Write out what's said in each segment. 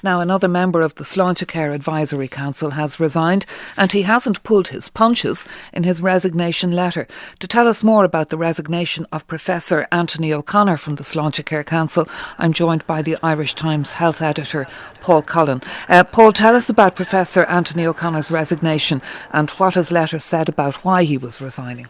Now, another member of the Sláintecare Advisory Council has resigned, and he hasn't pulled his punches in his resignation letter. To tell us more about the resignation of Professor Anthony O'Connor from the Sláintecare Council, I'm joined by the Irish Times health editor, Paul Cullen. Paul, tell us about Professor Anthony O'Connor's resignation and what his letter said about why he was resigning.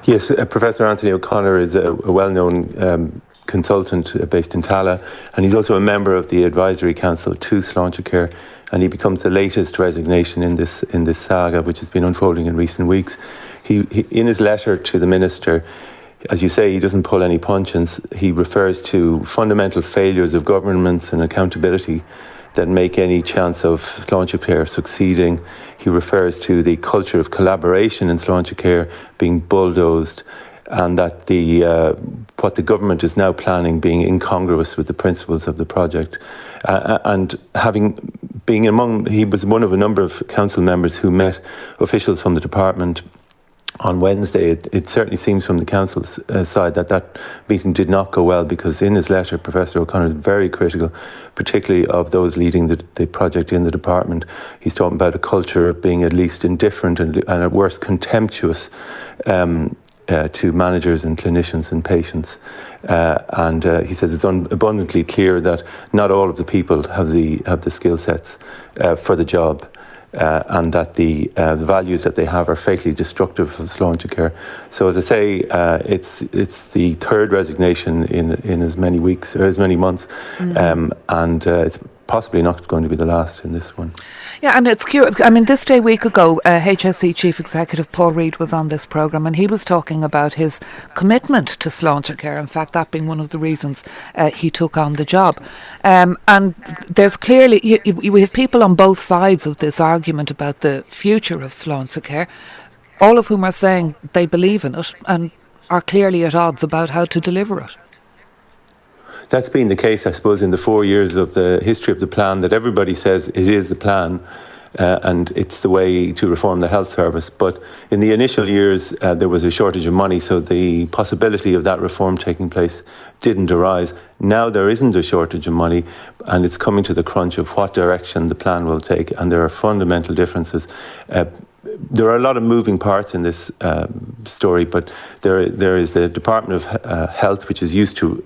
Yes, Professor Anthony O'Connor is a well-known consultant based in Tallaght, and he's also a member of the Advisory Council to Sláintecare, and he becomes the latest resignation in this saga which has been unfolding in recent weeks. He in his letter to the Minister, as you say, he doesn't pull any punches. He refers to fundamental failures of governments and accountability that make any chance of Sláintecare succeeding. He refers to the culture of collaboration in Sláintecare being bulldozed, and that what the government is now planning being incongruous with the principles of the project. And he was one of a number of council members who met officials from the department on Wednesday. It certainly seems from the council's side that meeting did not go well, because in his letter, Professor O'Connor is very critical, particularly of those leading the project in the department. He's talking about a culture of being at least indifferent and at worst contemptuous to managers and clinicians and patients. And he says it's abundantly clear that not all of the people have the skill sets for the job. And that the values that they have are fatally destructive of Sláintecare. So, as I say, it's the third resignation in as many weeks or as many months, and it's possibly not going to be the last in this one. Yeah, and it's curious. I mean, this day week ago, HSE Chief Executive Paul Reid was on this programme, and he was talking about his commitment to Sláintecare. In fact, that being one of the reasons he took on the job. And there's clearly, we have people on both sides of this argument about the future of Sláintecare, all of whom are saying they believe in it and are clearly at odds about how to deliver it. That's been the case, I suppose, in the 4 years of the history of the plan, that everybody says it is the plan and it's the way to reform the health service. But in the initial years, there was a shortage of money, so the possibility of that reform taking place didn't arise. Now there isn't a shortage of money, and it's coming to the crunch of what direction the plan will take, and there are fundamental differences. There are a lot of moving parts in this story, but there is the Department of Health, which is used to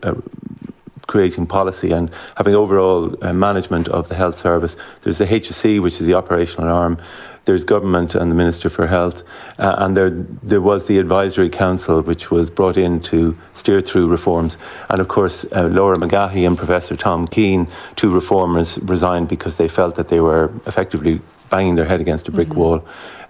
creating policy and having overall management of the health service. There's the HSE, which is the operational arm. There's government and the Minister for Health. And there was the Advisory Council, which was brought in to steer through reforms. And of course, Laura McGahey and Professor Tom Keane, two reformers, resigned because they felt that they were effectively banging their head against a brick wall,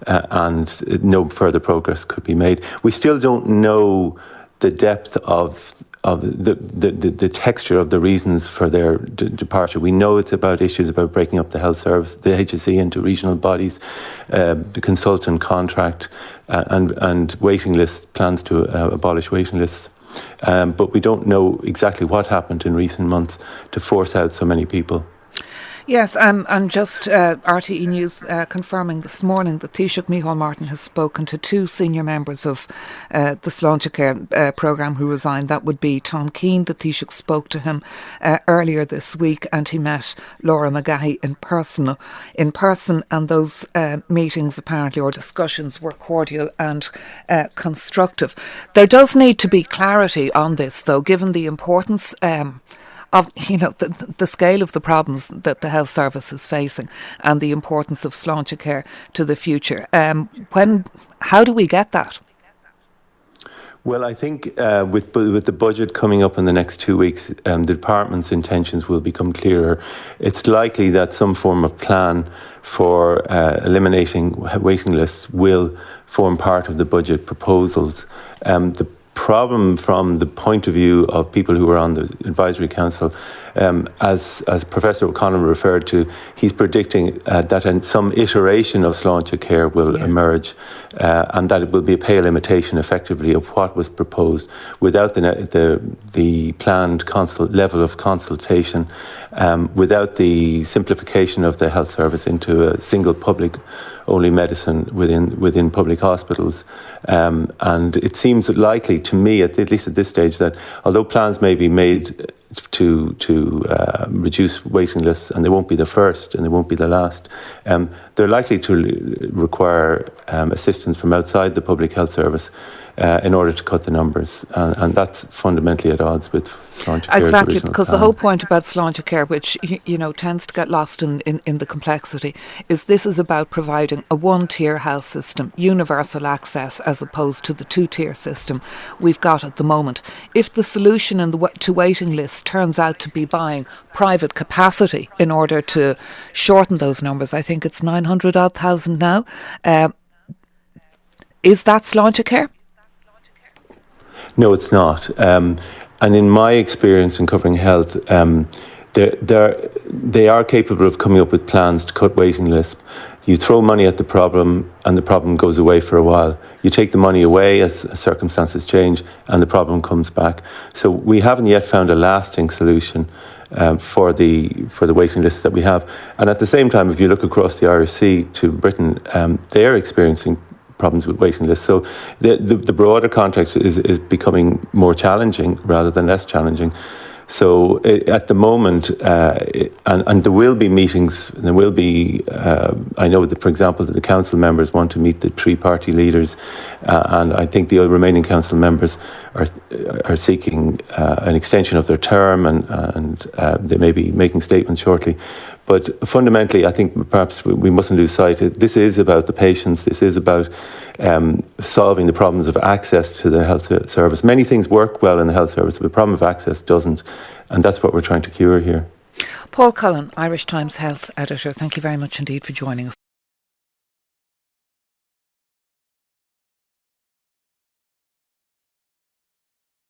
and no further progress could be made. We still don't know the depth of the texture of the reasons for their departure. We know it's about issues about breaking up the health service, the HSE, into regional bodies, the consultant contract, and waiting lists, plans to abolish waiting lists. But we don't know exactly what happened in recent months to force out so many people. Yes, and just RTE News confirming this morning that Taoiseach Micheál Martin has spoken to two senior members of the Sláintecare programme who resigned. That would be Tom Keane. The Taoiseach spoke to him earlier this week, and he met Laura McGahey in person, and those meetings apparently, or discussions, were cordial and constructive. There does need to be clarity on this, though, given the importance of the scale of the problems that the health service is facing and the importance of Sláintecare to the future. How do we get that? Well, I think with the budget coming up in the next 2 weeks, the department's intentions will become clearer. It's likely that some form of plan for eliminating waiting lists will form part of the budget proposals. The problem from the point of view of people who are on the Advisory Council, as Professor O'Connor referred to, he's predicting that some iteration of Sláintecare will emerge, and that it will be a pale imitation, effectively, of what was proposed without the planned level of consultation, without the simplification of the health service into a single public-only medicine within public hospitals. And it seems likely to me, at least at this stage, that although plans may be made to reduce waiting lists, and they won't be the first and they won't be the last. They're likely to require assistance from outside the public health service in order to cut the numbers, and that's fundamentally at odds with Sláintecare. Exactly, because the whole point about Sláintecare, which tends to get lost in the complexity, is this is about providing a one-tier health system, universal access, as opposed to the two-tier system we've got at the moment. If the solution to waiting lists turns out to be buying private capacity in order to shorten those numbers, I think it's 900,000 now. Is that Sláintecare? No, it's not. And in my experience in covering health, they are capable of coming up with plans to cut waiting lists. You throw money at the problem and the problem goes away for a while. You take the money away as circumstances change and the problem comes back. So we haven't yet found a lasting solution for the waiting lists that we have. And at the same time, if you look across the IRC to Britain, they're experiencing problems with waiting lists. So the broader context is becoming more challenging rather than less challenging. So at the moment, and there will be meetings, there will be, I know that, for example, that the council members want to meet the three party leaders, and I think the remaining council members are seeking an extension of their term, and they may be making statements shortly. But fundamentally, I think perhaps we mustn't lose sight. This is about the patients. This is about solving the problems of access to the health service. Many things work well in the health service, but the problem of access doesn't. And that's what we're trying to cure here. Paul Cullen, Irish Times Health Editor, thank you very much indeed for joining us.